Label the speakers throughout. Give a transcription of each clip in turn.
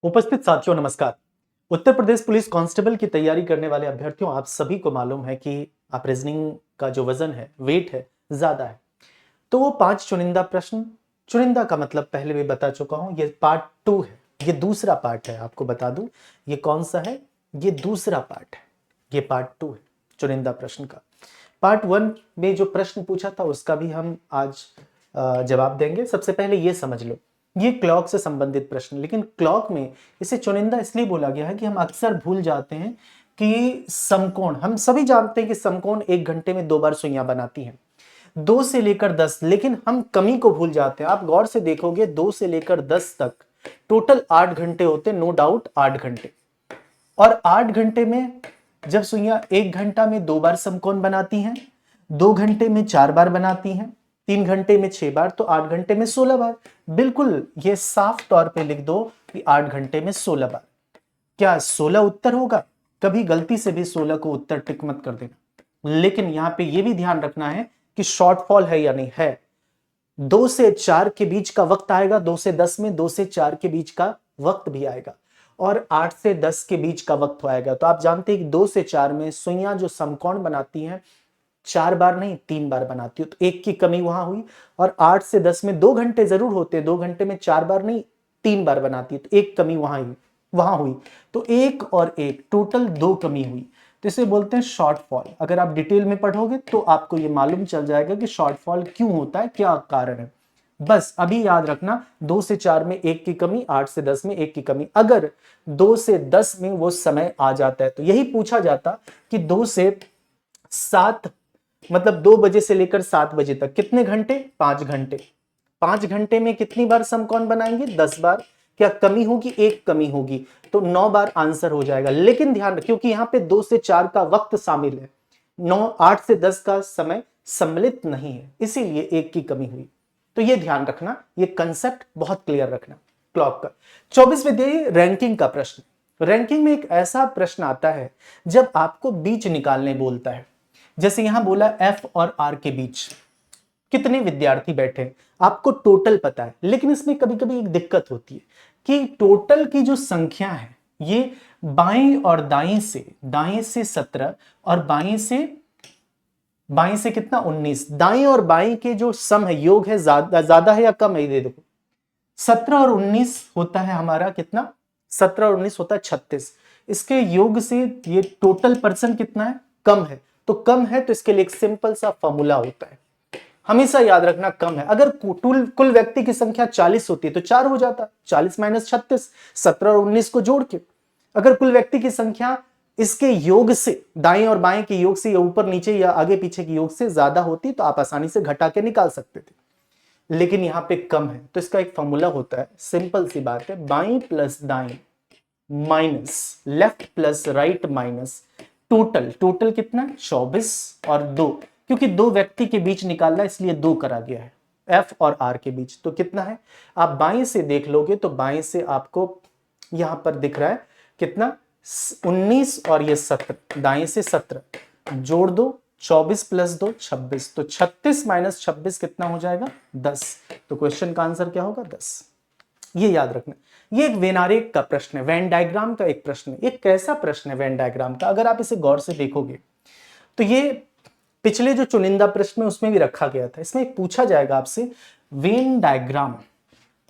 Speaker 1: उपस्थित साथियों नमस्कार। उत्तर प्रदेश पुलिस कांस्टेबल की तैयारी करने वाले अभ्यर्थियों, आप सभी को मालूम है कि आप रीजनिंग का जो वजन है, वेट है, ज्यादा है। तो वो 5 चुनिंदा प्रश्न, चुनिंदा का मतलब पहले भी बता चुका हूं, ये पार्ट 2 है, ये दूसरा पार्ट है। आपको बता दूं ये कौन सा है, ये दूसरा पार्ट है, ये पार्ट 2 है चुनिंदा प्रश्न का। पार्ट 1 में जो प्रश्न पूछा था उसका भी हम आज जवाब देंगे। सबसे पहले ये समझ लो, ये क्लॉक से संबंधित प्रश्न, लेकिन क्लॉक में इसे चुनिंदा इसलिए बोला गया है कि हम अक्सर भूल जाते हैं कि समकोण, हम सभी जानते हैं कि समकोण 1 घंटे में 2 बार सुइयां बनाती हैं, 2 से लेकर 10, लेकिन हम कमी को भूल जाते हैं। आप गौर से देखोगे 2 से लेकर 10 तक टोटल 8 घंटे होते, नो डाउट 8 घंटे। और 8 घंटे में जब सुइयां 1 घंटा में 2 बार समकोण बनाती हैं, 2 घंटे में 4 बार बनाती हैं, 3 घंटे में 6 बार, तो 8 घंटे में 16 बार। बिल्कुल ये साफ तौर पे लिख दो कि 8 घंटे में 16 बार। क्या 16 उत्तर होगा? कभी गलती से भी 16 को उत्तर टिक मत कर देना। लेकिन यहां पे ये भी ध्यान रखना है कि शॉर्टफॉल है या नहीं है। 2 से 4 के बीच का वक्त आएगा, 2 से 10 में 2 से 4 के बीच का वक्त भी आएगा, और 8 से 10 के बीच का वक्त आएगा। तो आप जानते हैं कि 2 से 4 में सुइयां जो समकोण बनाती हैं 4 बार नहीं 3 बार बनाती हो, तो 1 की कमी वहां हुई। और 8 से 10 में 2 घंटे जरूर होते, 2 घंटे में 4 बार नहीं 3 बार बनाती है, तो 1 कमी वहां हुई। तो 1 और 1 टोटल 2 कमी हुई, तो इसे बोलते हैं शॉर्टफॉल। अगर आप डिटेल में पढ़ोगे तो आपको यह मालूम चल जाएगा कि शॉर्टफॉल क्यों होता है, क्या कारण है। बस अभी याद रखना, 2 से 4 में 1 की कमी, 8 से 10 में 1 की कमी। अगर 2 से 10 में वो समय आ जाता है तो यही पूछा जाता कि 2 से 7, मतलब 2 बजे से लेकर 7 बजे तक कितने घंटे? 5 घंटे। 5 घंटे में कितनी बार समकोण बनाएंगे? 10 बार। क्या कमी होगी? 1 कमी होगी, तो 9 बार आंसर हो जाएगा। लेकिन ध्यान रखिए, क्योंकि यहां पे 2 से 4 का वक्त शामिल है, 8 से 10 का समय सम्मिलित नहीं है, इसीलिए 1 की कमी हुई। तो ये ध्यान रखना, ये कंसेप्ट बहुत क्लियर रखना क्लॉक का। 24वें रैंकिंग का प्रश्न। रैंकिंग में एक ऐसा प्रश्न आता है जब आपको बीच निकालने बोलता है। जैसे यहां बोला F और R के बीच कितने विद्यार्थी बैठे हैं, आपको टोटल पता है, लेकिन इसमें कभी कभी एक दिक्कत होती है कि टोटल की जो संख्या है ये बाएं और दाएं से 17 और बाएं से कितना? 19। दाएं और बाएं के जो सम है, योग है, ज्यादा है या कम है? ये देखो 17 और 19 होता है हमारा कितना? 17 और 19 होता है 36। इसके योग से ये टोटल पर्सन कितना है? कम है। तो कम है तो इसके लिए एक सिंपल सा फॉर्मूला होता है, हमेशा याद रखना कम है। अगर कुल व्यक्ति की संख्या 40 होती है तो 4 हो जाता, 40 माइनस 36, 17 और 19 को जोड़ के। अगर कुल व्यक्ति की संख्या इसके योग से, दाएं और बाएं के योग से, या ऊपर नीचे या आगे पीछे के योग से ज्यादा होती तो आप आसानी से घटा के निकाल सकते थे, लेकिन यहां पे कम है। तो इसका एक फॉर्मूला होता है, सिंपल सी बात है, बाएं प्लस दाएं minus left plus right minus total कितना? 24 और 2, क्योंकि 2 व्यक्ति के बीच निकालना इसलिए 2 करा गया है, F और R के बीच। तो कितना है? आप बाएं से देख लोगे तो बाएं से आपको यहां पर दिख रहा है कितना? 19 और ये 17, दाएं से 17 जोड़ दो, 24 प्लस 2 26, तो 36 माइनस 26 कितना हो जाएगा? 10। तो क्वेश्चन का आंसर क्या होगा? 10। ये याद रखना। ये एक वेन आरेख का प्रश्न है, वेन डायग्राम का एक प्रश्न है। ये कैसा प्रश्न है वेन डायग्राम का? अगर आप इसे गौर से देखोगे तो ये पिछले जो चुनिंदा प्रश्न में उसमें भी रखा गया था। इसमें पूछा जाएगा आपसे, वेन डायग्राम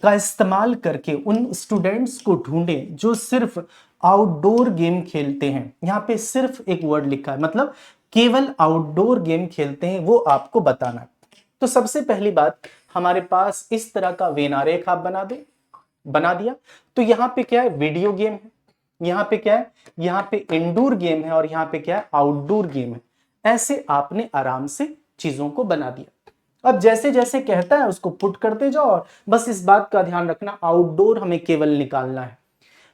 Speaker 1: का इस्तेमाल करके उन स्टूडेंट्स को ढूंढें जो सिर्फ आउटडोर गेम खेलते हैं। यहां पे सिर्फ एक वर्ड लिखा है, मतलब केवल आउटडोर गेम खेलते हैं, वो आपको बताना है। तो सबसे पहली बात, हमारे पास इस तरह का वेन आरेख आप बना दिया। तो यहां पे क्या है? वीडियो गेम है। यहां पे क्या है? यहां पे इंडोर गेम है, और यहां पे क्या है? आउटडोर गेम है। ऐसे आपने आराम से चीजों को बना दिया। अब जैसे जैसे कहता है उसको पुट करते जाओ, और बस इस बात का ध्यान रखना, आउटडोर हमें केवल निकालना है।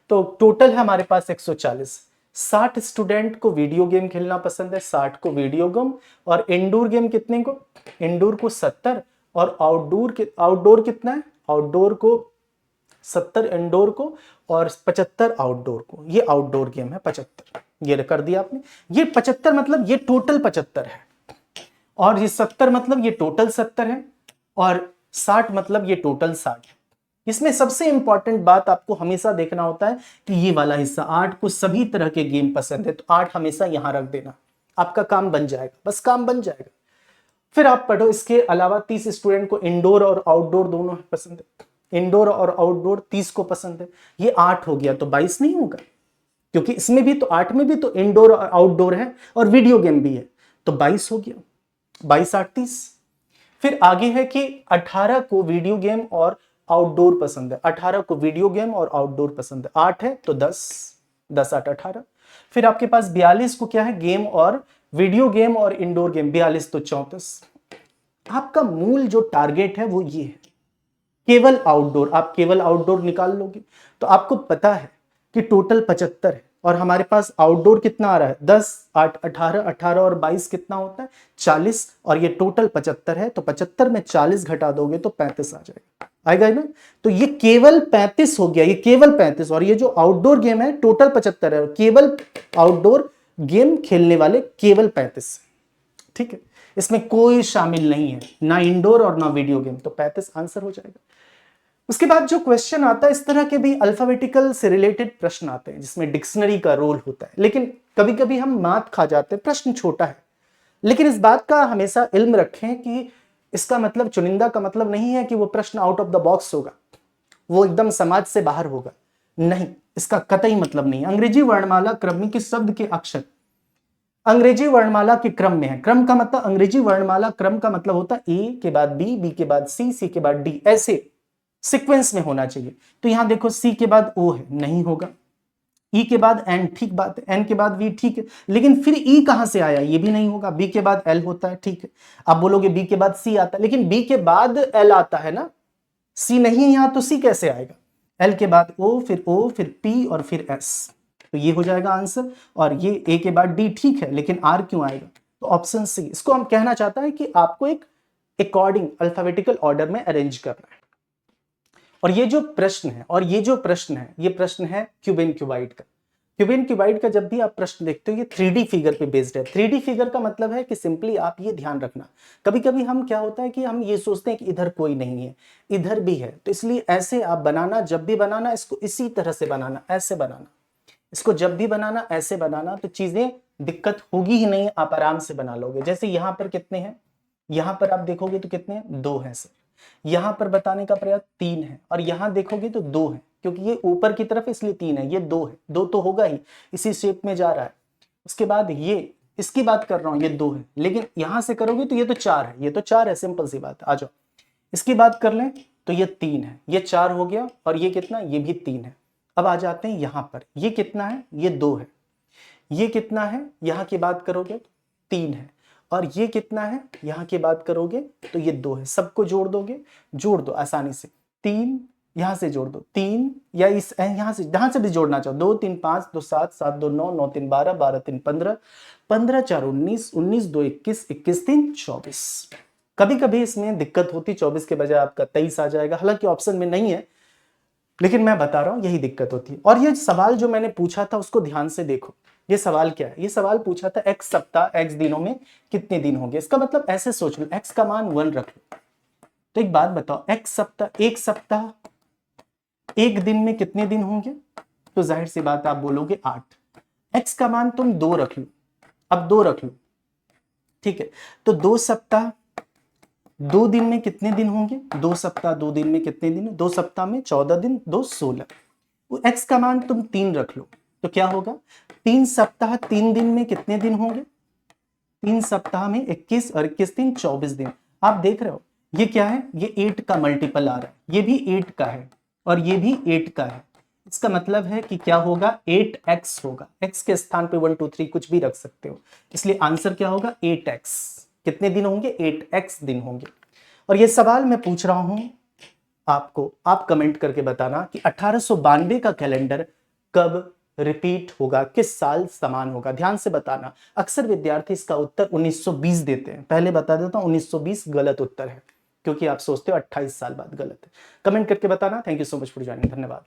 Speaker 1: तो टोटल है हमारे पास 140। 60 स्टूडेंट को वीडियो गेम खेलना पसंद है, 60 को वीडियो गेम, और इंडोर गेम कितने को? इंडोर को 70, और आउटडोर कितना है? आउटडोर को 70 इंडोर को, और 75 आउटडोर को। ये आउटडोर गेम है 75। ये कर दिया आपने। ये 75 मतलब ये टोटल 75 है, और ये 70 मतलब ये टोटल 70 है, और 60 मतलब ये टोटल 60 है। इसमें सबसे इंपॉर्टेंट बात आपको हमेशा देखना होता है कि ये वाला हिस्सा 8 को सभी तरह के गेम पसंद है, तो 8 हमेशा यहां रख देना, आपका काम बन जाएगा, बस काम बन जाएगा। फिर आप पढ़ो इसके अलावा 30 स्टूडेंट को इंडोर और आउटडोर दोनों पसंद है, इंडोर और आउटडोर 30 को पसंद है, ये 8 हो गया तो 22 नहीं होगा, क्योंकि इसमें भी तो 8 में भी तो इंडोर और आउटडोर है और वीडियो गेम भी है, तो 22 हो गया, 22 8 30। फिर आगे है कि 18 को वीडियो गेम और आउटडोर पसंद है, 18 को वीडियो गेम और आउटडोर पसंद है, 8 है तो 10, 10 8 18। फिर आपके पास 42 को क्या है, गेम और वीडियो गेम और इंडोर गेम, 42 तो 34। आपका मूल जो टारगेट है वो ये है, केवल आउटडोर, आप केवल आउटडोर निकाल लोगे तो आपको पता है कि टोटल 75 है, और हमारे पास आउटडोर कितना आ रहा है 10 8 18, 18 और 22 कितना होता है 40, और ये टोटल 75 है, तो 75 में 40 घटा दोगे तो 35 आ जाएगा, आएगा ना। तो ये केवल 35 हो गया, ये केवल 35, और ये जो आउटडोर गेम है टोटल 75 है, और केवल आउटडोर गेम खेलने वाले केवल 35, ठीक है, इसमें कोई शामिल नहीं है, ना इंडोर और ना वीडियो गेम, तो 35 आंसर हो जाएगा। उसके बाद जो क्वेश्चन आता है, इस तरह के भी अल्फाबेटिकल से रिलेटेड प्रश्न आते हैं जिसमें डिक्शनरी का रोल होता है, लेकिन कभी कभी हम मात खा जाते हैं, प्रश्न छोटा है, लेकिन इस बात का हमेशा इल्म रखें कि इसका मतलब चुनिंदा का मतलब नहीं है कि वो प्रश्न आउट ऑफ द बॉक्स होगा, वो एकदम समाज से बाहर होगा, नहीं, इसका कतई मतलब नहीं। अंग्रेजी वर्णमाला क्रम में किस शब्द के अक्षर अंग्रेजी वर्णमाला के क्रम में है, क्रम का मतलब, अंग्रेजी वर्णमाला क्रम का मतलब होता है ए के बाद बी, बी के बाद सी, सी के बाद डी, ऐसे सीक्वेंस में होना चाहिए। तो यहां देखो सी के बाद ओ है, नहीं होगा, ई के बाद एन, ठीक बात है, एन के बाद वी, ठीक है, लेकिन फिर ई कहां से आया, ये भी नहीं होगा, बी के बाद एल होता है, ठीक है, आप बोलोगे बी के बाद सी आता है, लेकिन बी के बाद एल आता है ना, सी नहीं है यहां, तो सी कैसे आएगा, एल के बाद ओ, फिर पी और फिर एस, तो ये हो जाएगा आंसर। और ये ए के बाद डी, ठीक है, लेकिन आर क्यों आएगा, तो ऑप्शन सी। इसको हम कहना चाहता है कि आपको एक अकॉर्डिंग अल्फाबेटिकल ऑर्डर में अरेंज करना है। और ये जो प्रश्न है, ये प्रश्न है क्यूबिन क्यूबाइड का। क्यूबिन क्यूबाइड का जब भी आप प्रश्न देखते हो, ये 3D फिगर पे बेस्ड है। 3D फिगर का मतलब है कि सिंपली आप ये ध्यान रखना, कभी कभी हम क्या होता है कि हम ये सोचते हैं कि इधर कोई नहीं है, इधर भी है, तो इसलिए ऐसे आप बनाना, जब भी बनाना इसको इसी तरह से बनाना, ऐसे बनाना, इसको जब भी बनाना ऐसे बनाना, तो चीजें दिक्कत होगी ही नहीं, आप आराम से बना लोगे। जैसे यहां पर कितने हैं, यहां पर आप देखोगे तो कितने हैं, 2 हैं सर, यहां पर बताने का प्रयास 3 है, और यहां देखोगे तो 2 है, क्योंकि ये ऊपर की तरफ इसलिए 3 है, ये 2 है, 2 तो होगा ही, इसी शेप में जा रहा है। उसके बाद ये, इसकी बात कर रहा हूं, ये 2 है, लेकिन यहां से करोगे तो ये तो 4 है, ये तो 4 है, सिंपल सी बात है। आ जाओ इसकी बात कर लें तो ये 3 है, ये 4 हो गया, और ये कितना, ये भी 3 है। अब आ जाते हैं यहां पर, ये कितना है, ये 2 है, ये कितना है, यहां की बात करोगे तो 3 है, और ये कितना है, यहां की बात करोगे तो ये 2 है। सबको जोड़ दोगे, जोड़ दो आसानी से, 3 यहां से जोड़ दो, 3 या इस यहां से भी जोड़ना चाहो, 2 3 5 2 7 7 2 9 9 3 12 12 3 15 15 4 19 19 2 21 21 3 24। कभी कभी इसमें दिक्कत होती, 24 के बजाय आपका 23 आ जाएगा, हालांकि ऑप्शन में नहीं है, लेकिन मैं बता रहा हूं यही दिक्कत होती है। और ये सवाल जो मैंने पूछा था उसको ध्यान से देखो, ये सवाल क्या है, ये सवाल पूछा था x सप्ताह x दिनों में कितने दिन होंगे। इसका मतलब ऐसे सोच लो, x का मान 1 रख लो, तो एक बात बताओ, x सप्ताह, एक सप्ताह एक दिन में कितने दिन होंगे, तो जाहिर सी बात आप बोलोगे 8। x का मान तुम 2 रख लो, अब 2 रख लो, ठीक है, तो 2 सप्ताह 2 दिन में कितने दिन होंगे, 2 सप्ताह 2 दिन में कितने दिन, 2 सप्ताह में 14 दिन, 2 16। वो x का मान तुम 3 रख लो, तो क्या होगा, 3 सप्ताह 3 दिन में कितने दिन होंगे, 3 सप्ताह में 21 और 21 दिन 24 दिन। आप देख रहे हो ये क्या है, ये 8 का मल्टीपल आ रहा है, ये भी 8 का है और ये भी 8 का है। इसका मतलब है कि क्या होगा, 8x होगा, x के स्थान पे 1 2 3 कुछ भी रख सकते हो, इसलिए आंसर क्या होगा 8x। कितने दिन होंगे, 8x दिन होंगे। और ये सवाल मैं पूछ रहा हूं आपको, आप कमेंट करके बताना कि 1892 का कैलेंडर कब रिपीट होगा, किस साल समान होगा, ध्यान से बताना। अक्सर विद्यार्थी इसका उत्तर 1920 देते हैं, पहले बता देता हूं 1920 गलत उत्तर है, क्योंकि आप सोचते हो 28 साल बाद, गलत है। कमेंट करके बताना। Thank you so much for joining, धन्यवाद।